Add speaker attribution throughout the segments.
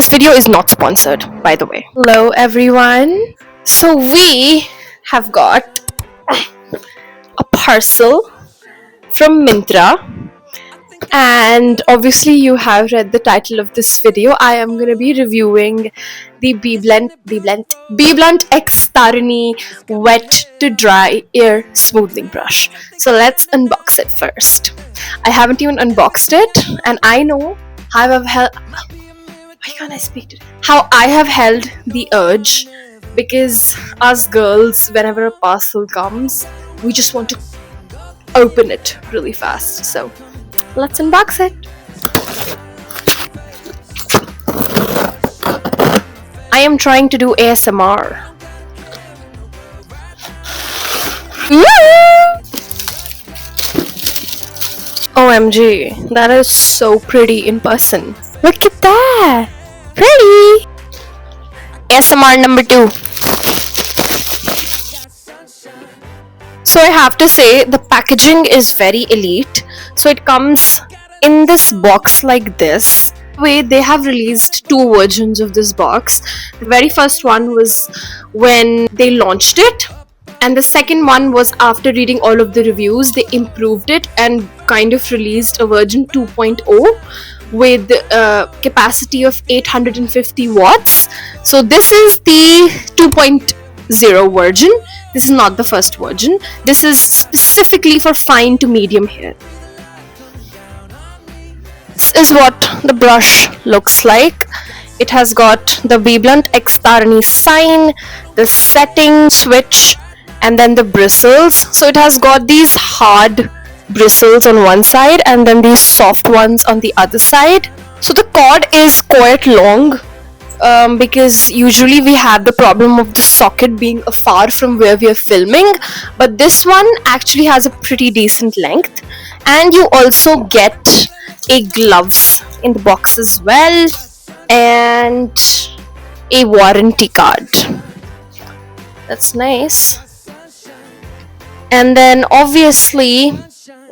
Speaker 1: This video is not sponsored, by the way. Hello everyone. So we have got a parcel from Myntra, and obviously you have read the title of this video. I am going to be reviewing the BBLUNT X TARINI wet to dry ear smoothing brush. So let's unbox it first. I haven't even unboxed it, and I know how I've held. Why can't I speak to it? How I have held the urge, because us girls, whenever a parcel comes, we just want to open it really fast. So let's unbox it. I am trying to do ASMR. OMG, that is so pretty in person. Look at that! Pretty! ASMR number 2. So I have to say, the packaging is very elite. So it comes in this box like this. They have released 2 versions of this box. The very first one was when they launched it, and the second one was after reading all of the reviews. They improved it and kind of released a version 2.0 with a capacity of 850 watts. So this is the 2.0 version. This is not the first version. This is specifically for fine to medium hair. This is what the brush looks like. It has got the BBLUNT X TARINI sign, the setting switch, and then the bristles. So it has got these hard bristles on one side and then these soft ones on the other side. So the cord is quite long, because usually we have the problem of the socket being far from where we are filming, but this one actually has a pretty decent length. And you also get a gloves in the box as well, and a warranty card. That's nice. And then obviously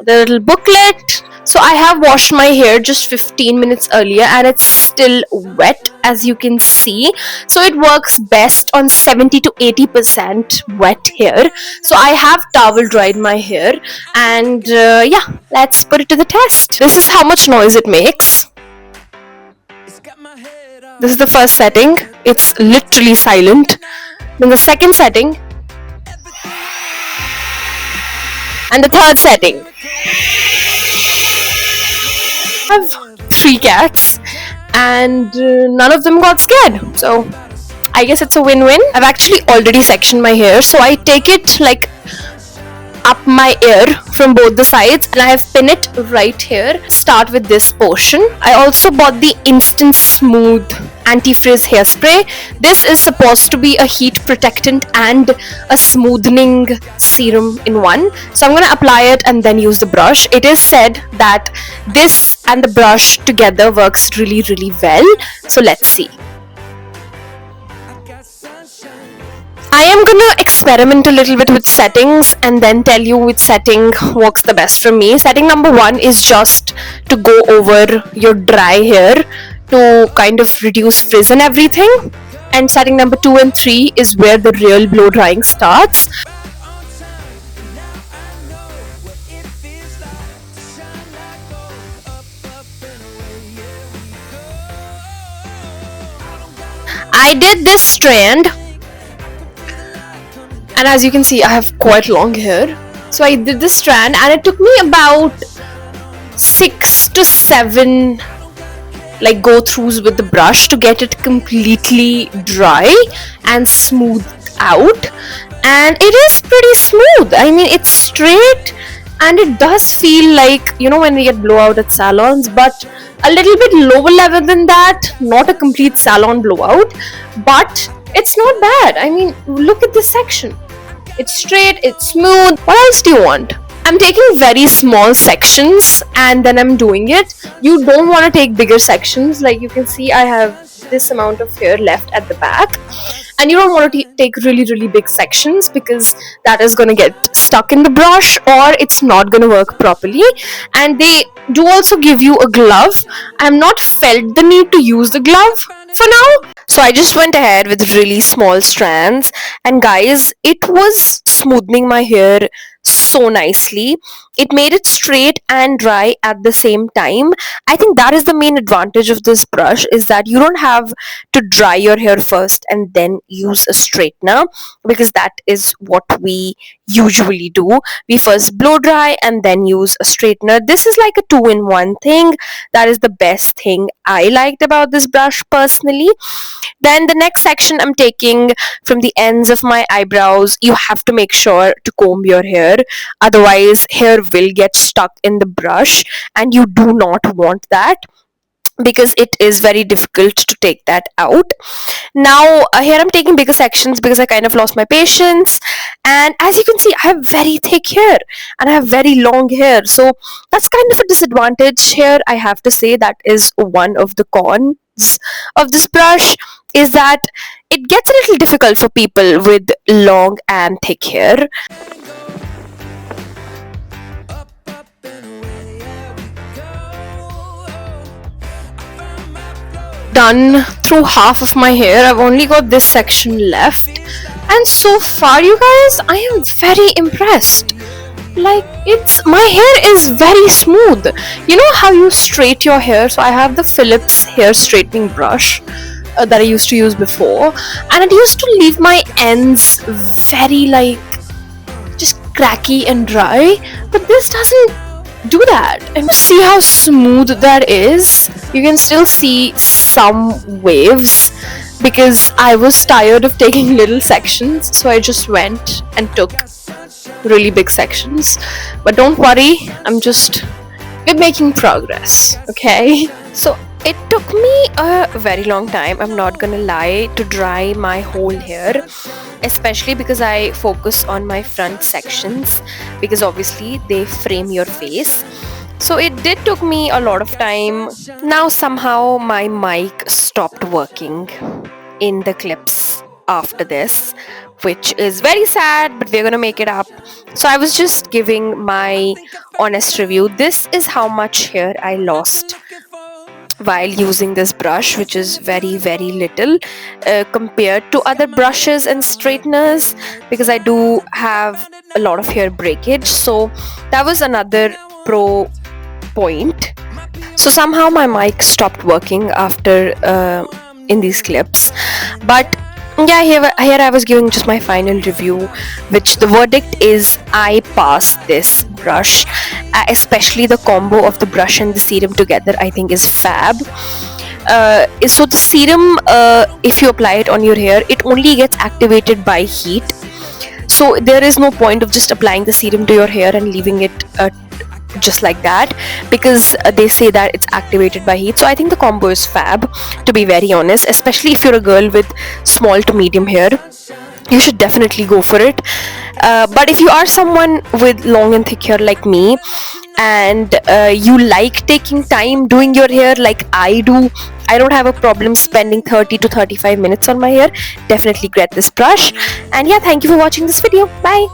Speaker 1: the little booklet. So I have washed my hair just 15 minutes earlier and it's still wet, as you can see. So it works best on 70 to 80% wet hair. So I have towel dried my hair, and yeah, let's put it to the test. This is how much noise it makes. This is the first setting. It's literally silent. Then the second setting. And the third setting. I have 3 cats and none of them got scared. So I guess it's a win-win. I've actually already sectioned my hair, so I take it like up my ear from both the sides and I have pinned it right here. Start with this portion. I also bought the Instant Smooth Anti-Frizz hairspray. This is supposed to be a heat protectant and a smoothing serum in one. So I'm going to apply it and then use the brush. It is said that this and the brush together works really well. So let's see. I am gonna experiment a little bit with settings and then tell you which setting works the best for me. Setting number 1 is just to go over your dry hair to kind of reduce frizz and everything. And setting number 2 and 3 is where the real blow drying starts. I did this strand. And as you can see, I have quite long hair. So I did this strand and it took me about 6 to 7 like go throughs with the brush to get it completely dry and smoothed out. And it is pretty smooth. I mean, it's straight and it does feel like, you know, when we get blowout at salons, but a little bit lower level than that. Not a complete salon blowout, but it's not bad. I mean, look at this section. It's straight, it's smooth. What else do you want? I'm taking very small sections and then I'm doing it. You don't want to take bigger sections. Like you can see, I have this amount of hair left at the back. And you don't want to take really big sections, because that is going to get stuck in the brush or it's not going to work properly. And they do also give you a glove. I have not felt the need to use the glove for now. So I just went ahead with really small strands, and guys, it was smoothing my hair so nicely. It made it straight and dry at the same time. I think that is the main advantage of this brush, is that you don't have to dry your hair first and then use a straightener, because that is what we usually do. We first blow dry and then use a straightener. This is like a two-in-one thing. That is the best thing I liked about this brush personally. Then the next section, I'm taking from the ends of my eyebrows. You have to make sure to comb your hair, otherwise hair will get stuck in the brush, and you do not want that, because it is very difficult to take that out. Now here I'm taking bigger sections because I kind of lost my patience, and as you can see, I have very thick hair and I have very long hair, so that's kind of a disadvantage here. I have to say that is one of the cons of this brush, is that it gets a little difficult for people with long and thick hair. Done through half of my hair. I've only got this section left, and so far, you guys, I am very impressed. Like, it's my hair is very smooth. You know how you straight your hair? So I have the Philips hair straightening brush that I used to use before, and it used to leave my ends very like just cracky and dry, but this doesn't do that. And see how smooth that is? You can still see some waves, because I was tired of taking little sections, so I just went and took really big sections. But don't worry, we're making progress, okay? So it took me a very long time, I'm not gonna lie, to dry my whole hair, especially because I focus on my front sections, because obviously they frame your face. So it did took me a lot of time. Now somehow my mic stopped working in the clips after this, which is very sad, but we're gonna make it up. So I was just giving my honest review. This is how much hair I lost while using this brush, which is very very little compared to other brushes and straighteners, because I do have a lot of hair breakage. So that was another pro point. So somehow my mic stopped working after in these clips, but yeah, here I was giving just my final review, which the verdict is I passed this brush. Especially the combo of the brush and the serum together, I think is fab. So the serum, if you apply it on your hair, it only gets activated by heat. So there is no point of just applying the serum to your hair and leaving it just like that, because they say that it's activated by heat. So I think the combo is fab, to be very honest, especially if you're a girl with small to medium hair. You should definitely go for it. But if you are someone with long and thick hair like me, and you like taking time doing your hair like I do, I don't have a problem spending 30 to 35 minutes on my hair. Definitely get this brush. And yeah, thank you for watching this video. Bye.